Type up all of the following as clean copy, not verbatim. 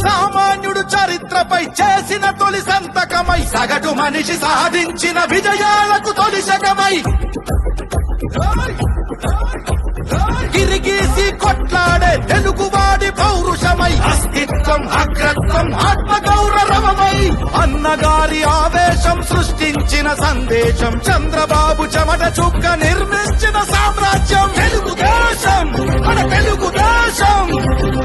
సామాన్యుడు చరిత్రపై చేసిన తొలి సంతకమై సగటు మనిషి సాధించిన విజయాలకు తొలి శకమై గిరిగీసి కొట్లాడే తెలుగువాడి పౌరుషమై అస్తిత్వం అగ్రత్వం ఆత్మగౌరవమై అన్నగారి ఆవేశం సృష్టించిన సందేశం చంద్రబాబు చెమట చుక్క నిర్మించిన సామ్రాజ్యం తెలుగుదేశం మన తెలుగుదేశం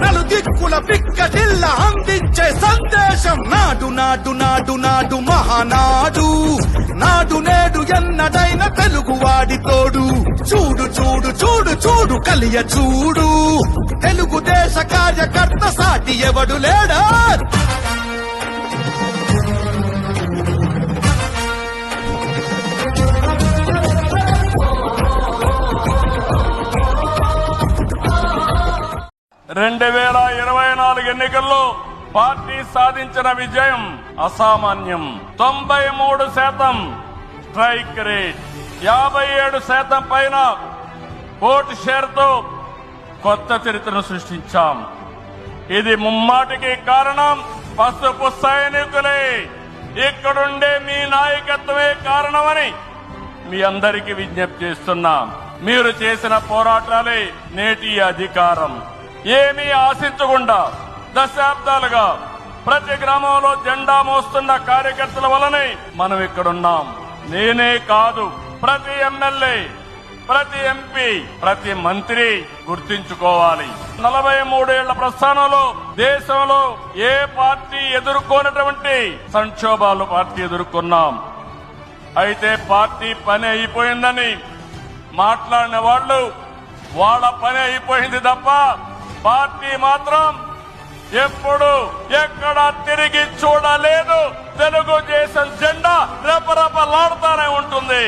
నలుదిక్కుల పిక్కటిల్ల అందించే సందేశం నాడు నాడు నాడు నాడు మహానాడు నాడు నేడు ఎన్నడైన తెలుగువాడి తోడు చూడు చూడు చూడు చూడు కలియ చూడు తెలుగుదేశ కార్యకర్త సాటి ఎవడు లేడా ఎన్నికల్లో పార్టీ సాధించిన విజయం అసామాన్యం. 93% స్ట్రైక్ రేట్, 57% పైన ఓటు షేర్తో కొత్త చరిత్రను సృష్టించాం. ఇది ముమ్మాటికి కారణం పసుపు సైనికులే, ఇక్కడుండే మీ నాయకత్వమే కారణమని మీ అందరికీ విజ్ఞప్తి చేస్తున్నాం. మీరు చేసిన పోరాటాలే నేటి అధికారం. ఏమీ ఆశించకుండా దశాబ్దాలుగా ప్రతి గ్రామంలో జెండా మోస్తున్న కార్యకర్తల వల్లనే మనం ఇక్కడున్నాం. నేనే కాదు, ప్రతి ఎమ్మెల్యే, ప్రతి ఎంపీ, ప్రతి మంత్రి గుర్తించుకోవాలి. 43 ఏళ్ల ప్రస్థానంలో దేశంలో ఏ పార్టీ ఎదుర్కొన్నటువంటి సంక్షోభాలు పార్టీ ఎదుర్కొన్నాం. అయితే పార్టీ పని అయిపోయిందని మాట్లాడిన వాళ్ళు వాళ్ళ పని అయిపోయింది తప్ప పార్టీ మాత్రం ఎప్పుడు ఎక్కడ తిరిగి చూడలేదు. తెలుగుదేశం జెండా రెపరెపలాడుతూనే ఉంటుంది.